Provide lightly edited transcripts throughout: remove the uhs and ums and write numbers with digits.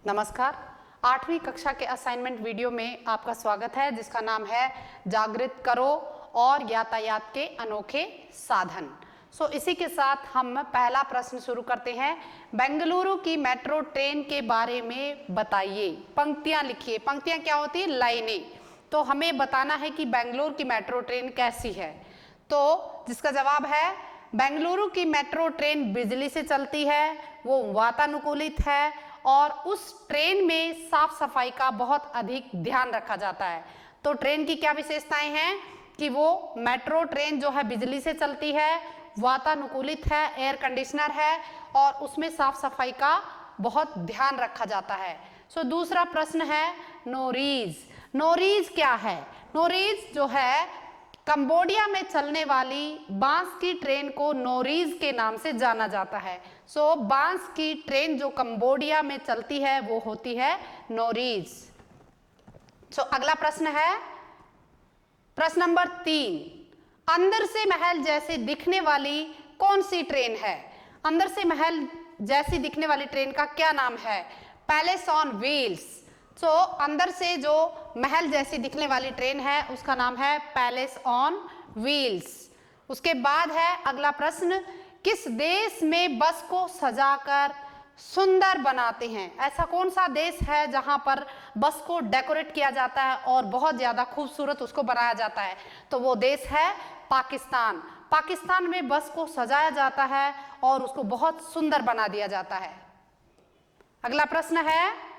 नमस्कार। 8वीं कक्षा के असाइनमेंट वीडियो में आपका स्वागत है, जिसका नाम है जागृत करो और यातायात के अनोखे साधन। इसी के साथ हम पहला प्रश्न शुरू करते हैं। बेंगलुरु की मेट्रो ट्रेन के बारे में बताइए। पंक्तियां लिखिए। पंक्तियां क्या होती है? लाइनें। तो हमें बताना है कि बेंगलुरु की मेट्रो ट्रेन कैसी है। तो जिसका जवाब है बेंगलुरु की मेट्रो ट्रेन बिजली से चलती है, वो वातानुकूलित है और उस ट्रेन में साफ सफाई का बहुत अधिक ध्यान रखा जाता है। तो ट्रेन की क्या विशेषताएं हैं कि वो मेट्रो ट्रेन जो है बिजली से चलती है, वातानुकूलित है, एयर कंडीशनर है और उसमें साफ सफाई का बहुत ध्यान रखा जाता है। दूसरा प्रश्न है नोरीज। नोरीज क्या है? नोरीज जो है कंबोडिया में चलने वाली बांस की ट्रेन को नोरीज के नाम से जाना जाता है। बांस की ट्रेन जो कंबोडिया में चलती है वो होती है नोरीज। अगला प्रश्न है प्रश्न नंबर 3। अंदर से महल जैसे दिखने वाली कौन सी ट्रेन है? अंदर से महल जैसी दिखने वाली ट्रेन का क्या नाम है? Palace on wheels. अंदर से जो महल जैसी दिखने वाली ट्रेन है उसका नाम है पैलेस ऑन व्हील्स। उसके बाद है अगला प्रश्न, किस देश में बस को सजाकर सुंदर बनाते हैं? ऐसा कौन सा देश है जहां पर बस को डेकोरेट किया जाता है और बहुत ज्यादा खूबसूरत उसको बनाया जाता है? तो वो देश है पाकिस्तान। पाकिस्तान में बस को सजाया जाता है और उसको बहुत सुंदर बना दिया जाता है। अगला प्रश्न है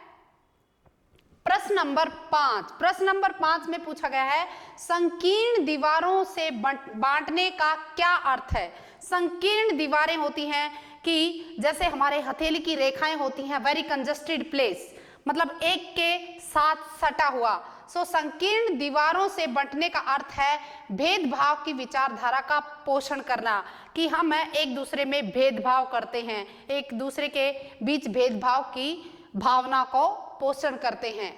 प्रश्न नंबर 5। प्रश्न नंबर 5 में पूछा गया है संकीर्ण दीवारों से बांटने का क्या अर्थ है? संकीर्ण दीवारें होती हैं कि जैसे हमारे हथेली की रेखाएं होती हैं, वेरी कंजस्टेड प्लेस, मतलब एक के साथ सटा हुआ। संकीर्ण दीवारों से बंटने का अर्थ है भेदभाव की विचारधारा का पोषण करना, कि हम एक दूसरे में भेदभाव करते हैं, एक दूसरे के बीच भेदभाव की भावना को पोषण करते हैं।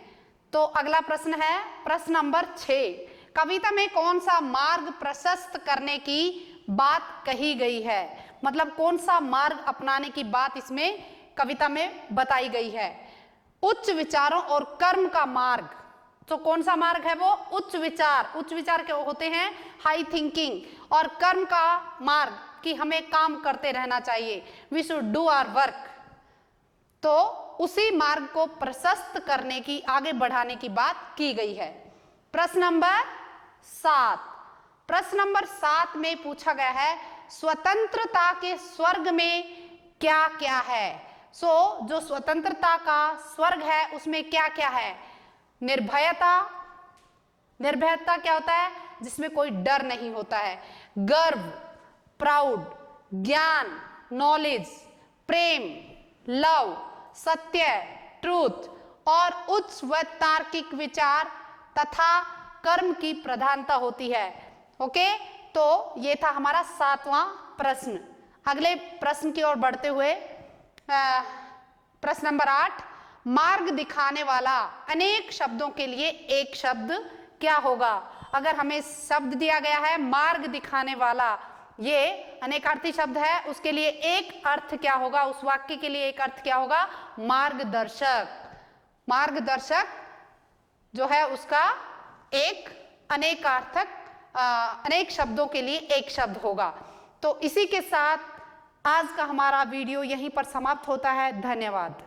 तो अगला प्रश्न है प्रश्न नंबर 6। कविता में कौन सा मार्ग प्रशस्त करने की बात कही गई है? मतलब कौन सा मार्ग अपनाने की बात इसमें कविता में बताई गई है? उच्च विचारों और कर्म का मार्ग। तो कौन सा मार्ग है वो? उच्च विचार। उच्च विचार क्या होते हैं? High thinking. और कर्म का मार्ग कि हमें काम करते रहना चाहिए, we should do our work. तो उसी मार्ग को प्रशस्त करने की, आगे बढ़ाने की बात की गई है। प्रश्न नंबर 7। प्रश्न नंबर 7 में पूछा गया है स्वतंत्रता के स्वर्ग में क्या क्या है? जो स्वतंत्रता का स्वर्ग है उसमें क्या क्या है? निर्भयता। निर्भयता क्या होता है? जिसमें कोई डर नहीं होता है। गर्व, प्राउड, ज्ञान, नॉलेज, प्रेम, लव, सत्य, ट्रूथ और उच्च व तार्किक विचार तथा कर्म की प्रधानता होती है। ओके, तो ये था हमारा 7वां प्रश्न। अगले प्रश्न की ओर बढ़ते हुए प्रश्न नंबर 8। मार्ग दिखाने वाला अनेक शब्दों के लिए एक शब्द क्या होगा? अगर हमें शब्द दिया गया है मार्ग दिखाने वाला, ये अनेकार्थी शब्द है, उसके लिए एक अर्थ क्या होगा? उस वाक्य के लिए एक अर्थ क्या होगा? मार्गदर्शक। मार्गदर्शक जो है उसका एक अनेकार्थक, अनेक शब्दों के लिए एक शब्द होगा। तो इसी के साथ आज का हमारा वीडियो यहीं पर समाप्त होता है। धन्यवाद।